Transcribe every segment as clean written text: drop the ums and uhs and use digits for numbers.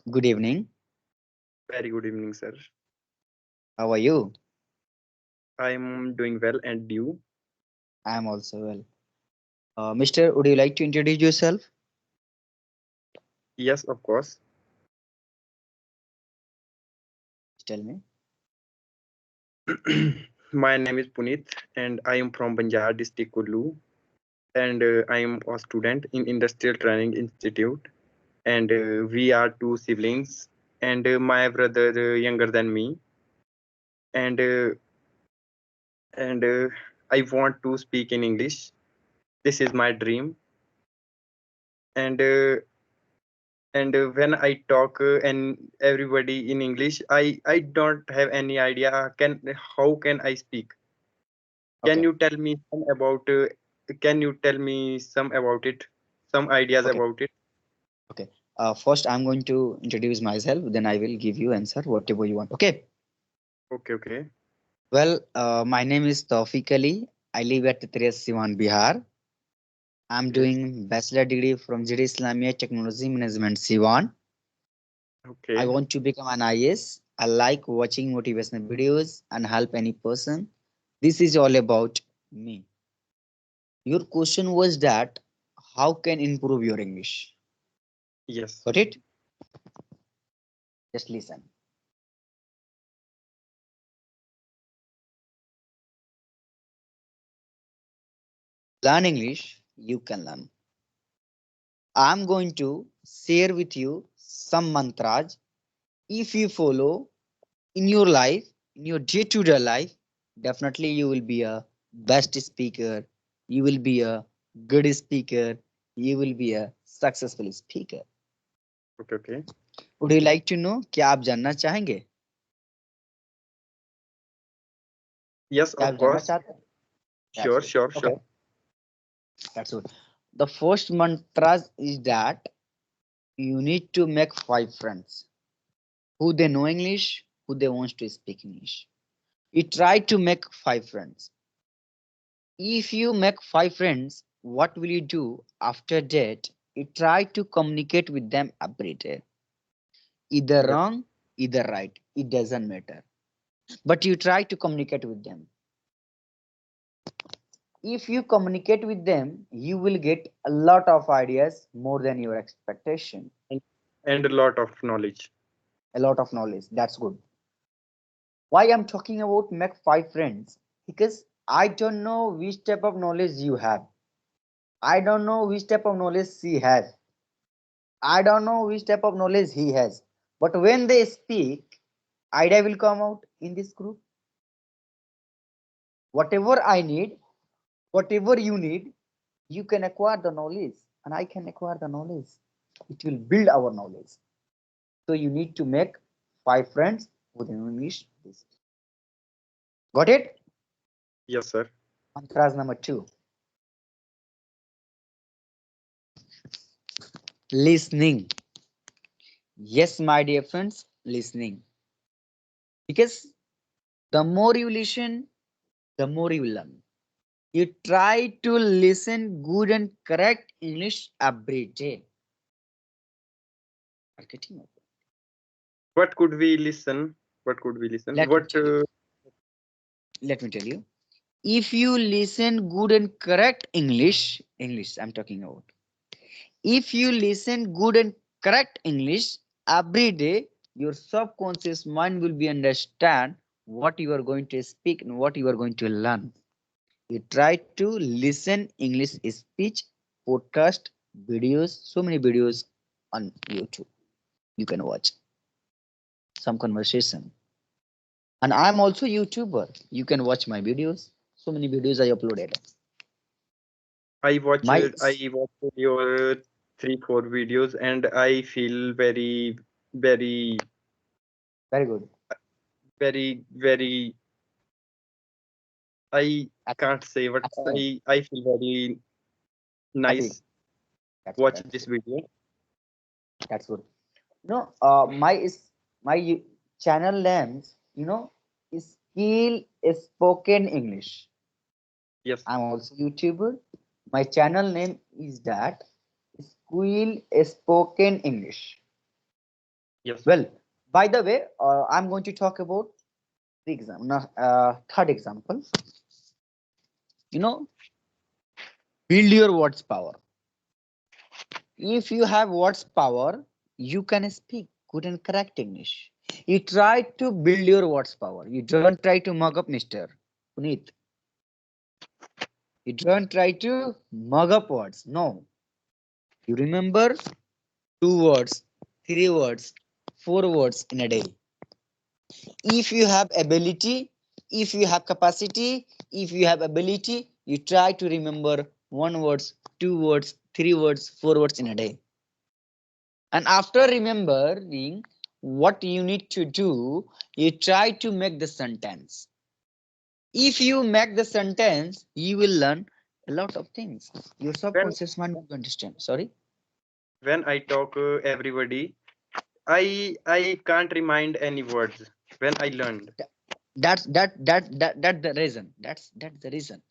Good evening. Very good evening, sir. How are you? I'm doing well, and you? I am also well. Mister, would you like to introduce yourself? Yes, of course. Tell me. My name is Puneet, and I am from Banjar district, Kullu, and I am a student in Industrial Training Institute. And we are two siblings, and my brother younger than me, and and I want to speak in English. This is my dream, and when I talk and everybody in English, I don't have any idea can how can I speak. Can Okay. you tell me some about can you tell me some about it, some ideas Okay. about it? Okay. First, I'm going to introduce myself. Then I will give you answer whatever you want. Okay. Okay, okay. Well, my name is Tawfiq Ali. I live at Tres Siwan, Bihar. I'm Yes. doing bachelor degree from JD Islamia Technology Management, Siwan. I Okay. want to become an IS. I like watching motivational videos and help any person. This is all about me. Your question was that how can improve your English? Yes. Got it? Just listen. Learn English, you can learn. I'm going to share with you some mantras. If you follow in your life, in your day-to-day life, definitely you will be a best speaker. You will be a good speaker. You will be a successful speaker. Okay, okay. Would you like to know? क्या आप जानना चाहेंगे? Yes, क्या of आप जानना course. चाहते हैं? That's Sure, good. sure, Okay, sure. that's good. The first mantra is that you need to make 5 friends who they know English, who they want to speak English. You try to make 5 friends. If you make 5 friends, what will you do after that? You try to communicate with them every day. Either Yes. wrong, either right. It doesn't matter. But you try to communicate with them. If you communicate with them, you will get a lot of ideas more than your expectation. And, and a lot of knowledge. A lot of knowledge. That's good. Why I'm talking about make 5 friends? Because I don't know which type of knowledge you have. I don't know which type of knowledge she has. I don't know which type of knowledge he has. But when they speak, idea will come out in this group. Whatever I need, whatever you need, you can acquire the knowledge, and I can acquire the knowledge. It will build our knowledge. So you need to make 5 friends with English. Got it? Yes, sir. Mantras number 2. Listening. Yes, my dear friends, listening. Because the more you listen, the more you learn. You try to listen good and correct English every day. Marketing. What could we listen? What could we listen? Let me What tell you. Let me tell you. If you listen good and correct English, I'm talking about. If you listen good and correct English every day, your subconscious mind will be understand what you are going to speak and what you are going to learn. You try to listen English speech, podcast, videos, so many videos on YouTube. You can watch some conversation. And I'm also YouTuber. You can watch my videos. So many videos I uploaded. My I watched your 3 4 videos, and I feel very very very good. very I can't say, but Excellent. I feel very Happy. nice That's good. watching That's this good. video. That's good. No, my channel names. Is Skill Spoken English. Yes. I'm also YouTuber. My channel name is that Skill Spoken English. Yes, sir. Well, by the way, I'm going to talk about the exam. Now, third example. You know, build your words power. If you have words power, you can speak good and correct English. You try to build your words power. You don't try to mug up, Mr. Puneet. You don't try to mug up words. No. You remember two words, three words, four words in a day. If you have ability, if you have capacity, if you have ability, you try to remember one words, two words, three words, four words in a day. And after remembering what you need to do, you try to make the sentence. If you make the sentence, you will learn a lot of things. Your When subconscious mind will understand. Sorry. when I talk everybody, I can't remind any words when I learned. That's the reason. That's the reason.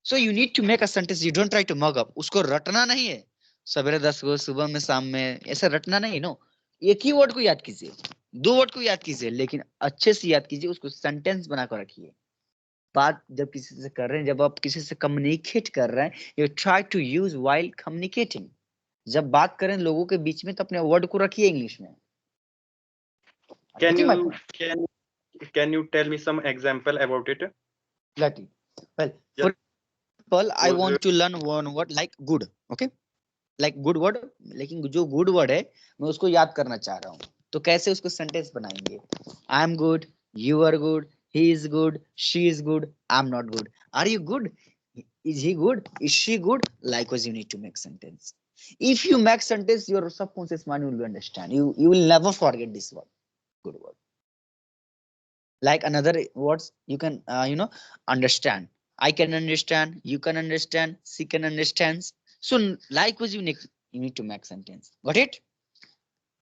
So you need to make a sentence. You don't try to mug up. उसको रटना नहीं है. सवेरे 10 को सुबह में शाम में ऐसा रटना नहीं. नो, एक ही वर्ड को याद कीजिए, दो वर्ड को याद कीजिए, लेकिन अच्छे से याद कीजिए, उसको सेंटेंस बनाकर रखिए. बात जब किसी से कर रहे हैं, जब आप किसी से कम्युनिकेट कर रहे हैं, you try to use while communicating. जब बात करें लोगों के बीच में, तो अपने वर्ड को रखिए इंग्लिश में. Can Getting my you point? can you tell me some example about it? Let it. Well, Just for example, I suppose want to learn one word like good. Okay, like good word. लेकिन जो good word है, मैं उसको याद करना चाह रहा हूँ. तो कैसे उसको सेंटेंस बनाएंगे? I am good, you are good, he is good, she is good, I'm not good. Are you good? Is he good? Is she good? Likewise, you need to make sentence. If you make sentence, your subconscious mind will understand. You will never forget this word. Good word. Like another words, you can understand. I can understand. You can understand. She can understand. So likewise, you need to make sentence. Got it?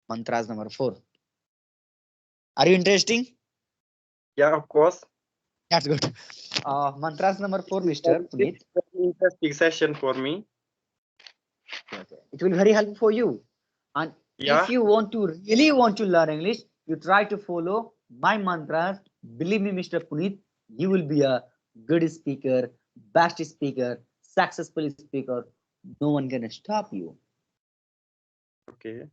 Mantras number 4. Are you interesting? yeah, of course. That's good. Mantras number 4, Mr. This Puneet. is very interesting session for me. Okay. It will be very helpful for you. And if Yeah, you want to really want to learn English, you try to follow my mantras. Believe me, Mr. Puneet, you will be a good speaker, best speaker, successful speaker. No one can stop you. okay.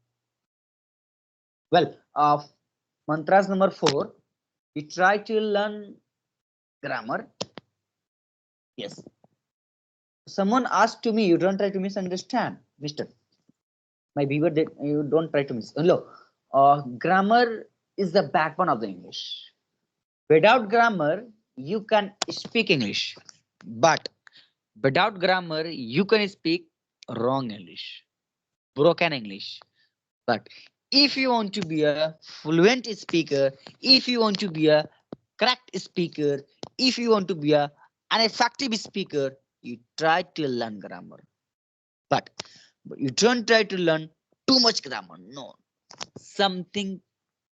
Well, mantras number 4. We try to learn grammar. Yes. Someone asked to me, you don't try to misunderstand, Mister. My viewer, you don't try to miss. Look, grammar is the backbone of the English. Without grammar, you can speak English, but without grammar, you can speak wrong English, broken English. But if you want to be a fluent speaker, if you want to be a correct speaker, if you want to be an effective speaker, you try to learn grammar. But you don't try to learn too much grammar. No, something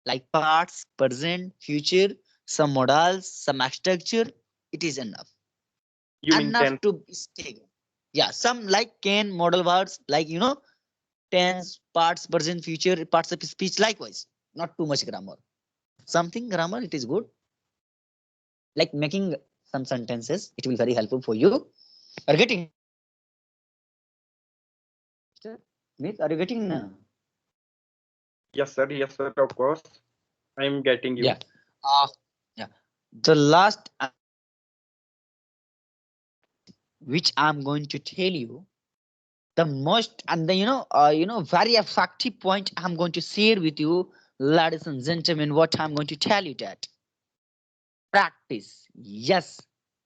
like parts, present, future, some modals, some structure. It is enough. You mean Enough 10? to stay. Yeah, some like can model words, like tense, parts, present, future, parts of speech. Likewise, not too much grammar. Something grammar, it is good. Like making some sentences, it will be very helpful for you. Are you getting? Smith, are you getting? Yes, sir. Yes, sir. Of course. I'm getting you. Yeah. Yeah. The last which I'm going to tell you, the most and the very effective point I'm going to share with you, ladies and gentlemen, what I'm going to tell you that practice. Yes,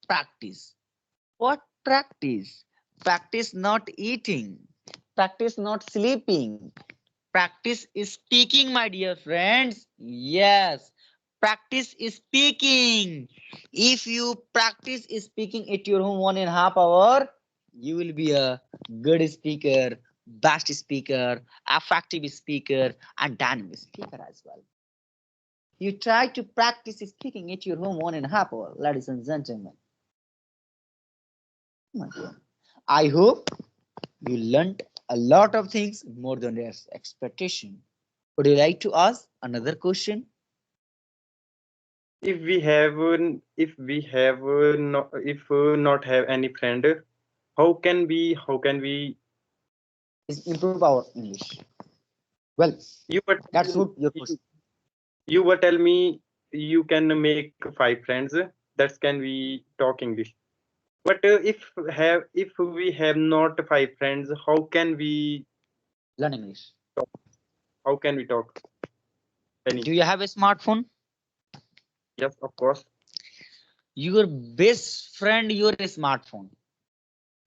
practice. What practice? Practice not eating. Practice not sleeping. Practice is speaking, my dear friends. Yes, practice is speaking. If you practice speaking at your home 1.5 hours, you will be a good speaker, best speaker, effective speaker, and dynamic speaker as well. You try to practice speaking at your home 1.5 hours, ladies and gentlemen. I hope you learned a lot of things more than your expectation. Would you like to ask another question? If we have not have any friend, how can we Is improve our English. Well, you were that's good. Your you, question. you were tell me you can make 5 friends, that can we talk English. But if we have not 5 friends, Learn English. talk, how can we talk any? Do you have a smartphone? Yes, of course. Your best friend, your smartphone.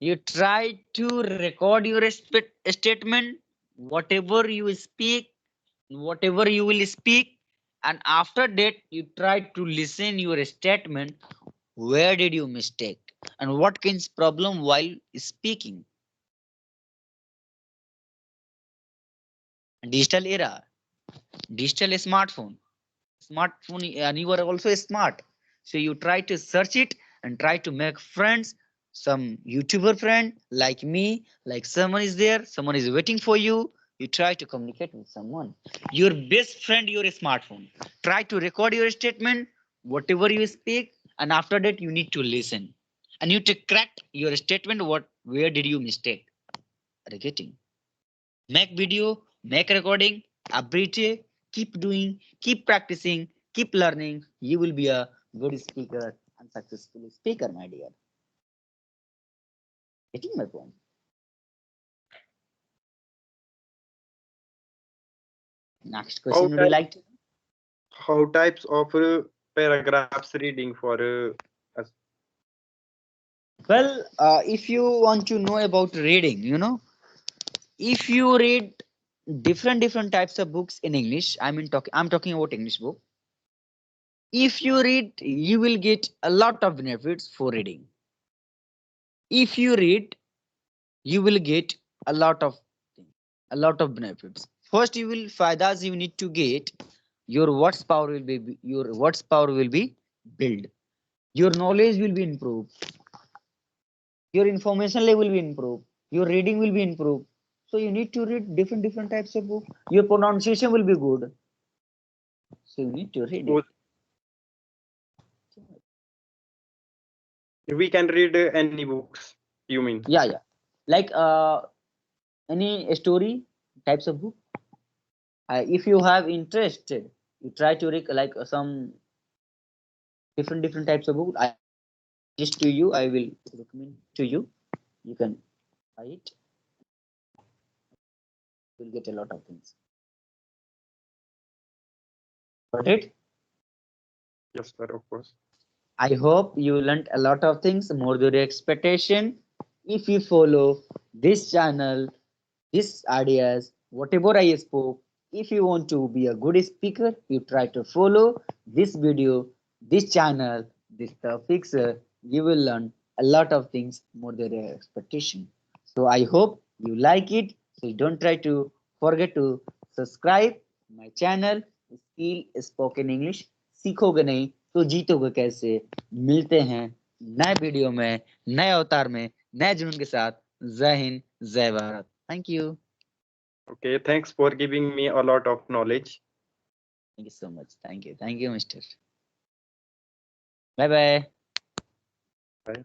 You try to record your statement, whatever you speak, whatever you will speak, and after that you try to listen your statement. Where did you mistake, and what kinds problem while speaking? Digital era, digital smartphone, and you are also smart. So you try to search it and try to make friends, some YouTuber friend like me, like someone is there, someone is waiting for you. You try to communicate with someone. Your best friend, your smartphone. Try to record your statement, whatever you speak, and after that you need to listen, and you to correct your statement. What, where did you mistake? Are you getting? Make video, make recording every day. Keep doing, keep practicing, keep learning. You will be a good speaker and successful speaker, my dear. Getting my point? Next How question, would you type, like to? how types of paragraphs reading for us? Well, if you want to know about reading, if you read different types of books in English, I'm talking about English book. If you read, you will get a lot of benefits for reading. If you read, you will get a lot of things, a lot of benefits. First, you will faidas you need to get. Your words power will be built. Your knowledge will be improved. Your information level will be improved. Your reading will be improved. So you need to read different types of book. Your pronunciation will be good. So you need to read it. Suppose we can read any books, you mean? Yeah, yeah. Like any story types of book. If you have interest, you try to read like some different types of book. I just to you, I will recommend to you. You can buy it. You'll get a lot of things. Got it? Yes, sir, of course. I hope you learned a lot of things more than your expectation. If you follow this channel, these ideas, whatever I spoke, if you want to be a good speaker, you try to follow this video, this channel, this topics. You will learn a lot of things more than your expectation. So I hope you like it. So you don't try to forget to subscribe my channel. Skill Spoken English. सीखोगे नहीं तो जीतोगे कैसे? मिलते हैं नए video में, नए अवतार में, नए जुनून के साथ. जय हिंद, जय Bharat. Thank you. Okay, thanks for giving me a lot of knowledge. Thank you so much. Thank you. Thank you, Mr. Bye bye. Bye.